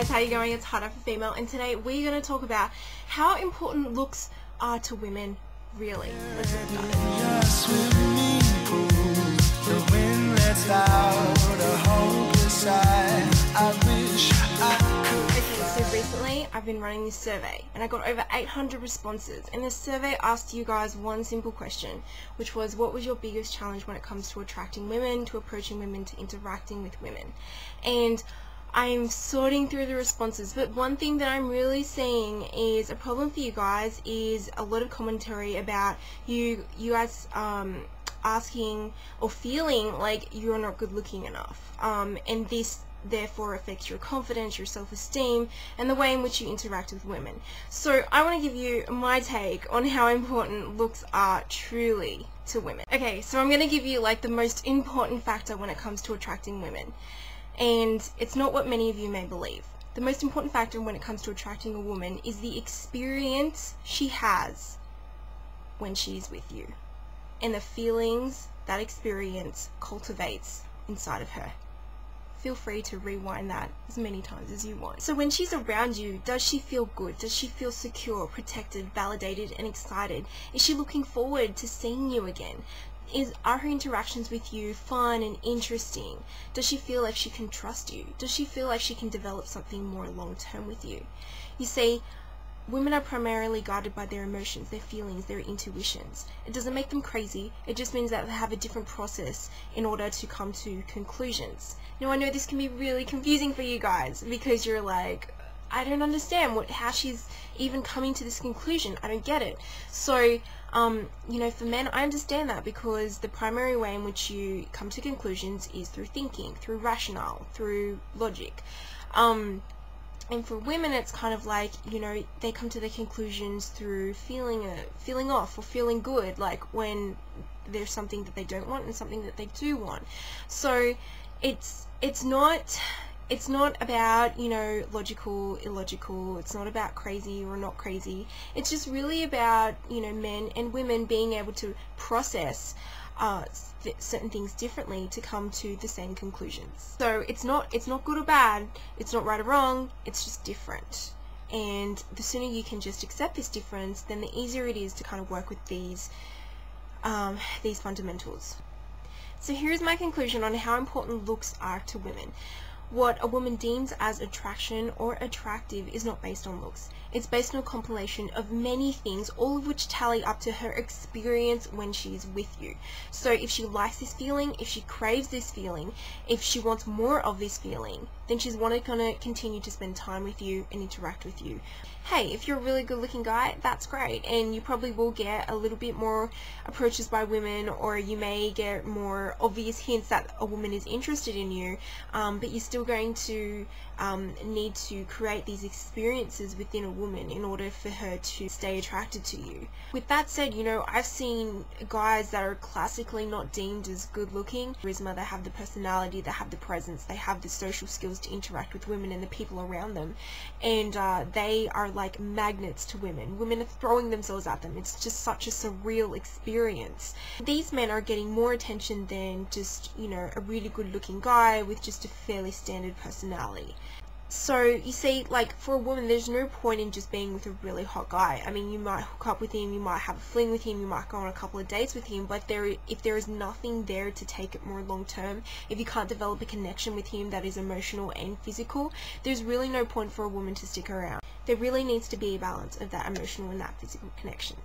guys, how you going? It's Hard for Female, and today we're going to talk about how important looks are to women, really. Let's get started. Okay, so recently I've been running this survey and I got over 800 responses, and this survey asked you guys one simple question, which was, what was your biggest challenge when it comes to attracting women, to approaching women, to interacting with women? And I'm sorting through the responses, but one thing that I'm really seeing is a problem for you guys is a lot of commentary about you guys asking or feeling like you're not good looking enough, and this therefore affects your confidence, your self-esteem, and the way in which you interact with women. So I want to give you my take on how important looks are truly to women. Okay, so I'm going to give you like the most important factor when it comes to attracting women. And it's not what many of you may believe. The most important factor when it comes to attracting a woman is the experience she has when she's with you, and the feelings that experience cultivates inside of her. Feel free to rewind that as many times as you want. So when she's around you, does she feel good? Does she feel secure, protected, validated, and excited? Is she looking forward to seeing you again? Are her interactions with you fun and interesting? Does she feel like she can trust you? Does she feel like she can develop something more long-term with you? You see, women are primarily guided by their emotions, their feelings, their intuitions. It doesn't make them crazy, it just means that they have a different process in order to come to conclusions. Now I know this can be really confusing for you guys, because you're like, I don't understand how she's even coming to this conclusion. I don't get it. So, you know, for men, I understand that, because the primary way in which you come to conclusions is through thinking, through rationale, through logic. And for women, it's kind of like, you know, they come to their conclusions through feeling off or feeling good, like when there's something that they don't want and something that they do want. So it's not about, you know, logical, illogical. It's not about crazy or not crazy. It's just really about, you know, men and women being able to process certain things differently to come to the same conclusions. So it's not good or bad. It's not right or wrong. It's just different. And the sooner you can just accept this difference, then the easier it is to kind of work with these fundamentals. So here's my conclusion on how important looks are to women. What a woman deems as attraction or attractive is not based on looks. It's based on a compilation of many things, all of which tally up to her experience when she's with you. So if she likes this feeling, if she craves this feeling, if she wants more of this feeling, then she's going to continue to spend time with you and interact with you. Hey, if you're a really good looking guy, that's great, and you probably will get a little bit more approaches by women, or you may get more obvious hints that a woman is interested in you, but you're still going to need to create these experiences within a woman in order for her to stay attracted to you. With that said, you know, I've seen guys that are classically not deemed as good looking. Charisma, they have the personality, they have the presence, they have the social skills to interact with women and the people around them, and they are like magnets to women. Women are throwing themselves at them. It's just such a surreal experience. These men are getting more attention than just, you know, a really good looking guy with just a fairly standard personality. So you see, like, for a woman, there's no point in just being with a really hot guy. I mean, you might hook up with him, you might have a fling with him, you might go on a couple of dates with him, but if there is nothing there to take it more long term, if you can't develop a connection with him that is emotional and physical, there's really no point for a woman to stick around. There really needs to be a balance of that emotional and that physical connection.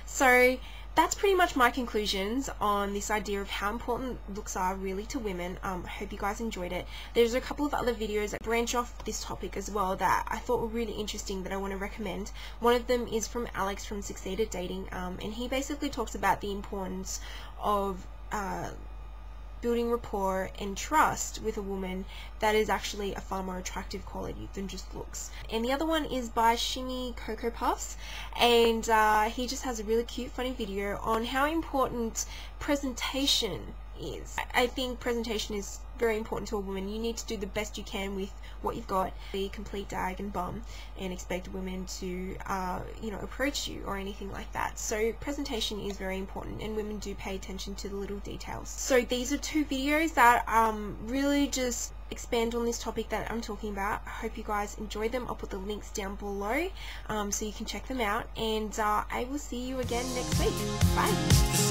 So that's pretty much my conclusions on this idea of how important looks are really to women. I hope you guys enjoyed it. There's a couple of other videos that branch off this topic as well that I thought were really interesting that I want to recommend. One of them is from Alex from Succeed at Dating, and he basically talks about the importance of building rapport and trust with a woman that is actually a far more attractive quality than just looks. And the other one is by Shimmy Cocoa Puffs, and he just has a really cute funny video on how important presentation is. I think presentation is very important to a woman. You need to do the best you can with what you've got. Be complete dag and bum and expect women to you know, approach you or anything like that. So presentation is very important, and women do pay attention to the little details. So these are 2 videos that really just expand on this topic that I'm talking about. I hope you guys enjoyed them. I'll put the links down below so you can check them out, and I will see you again next week. Bye.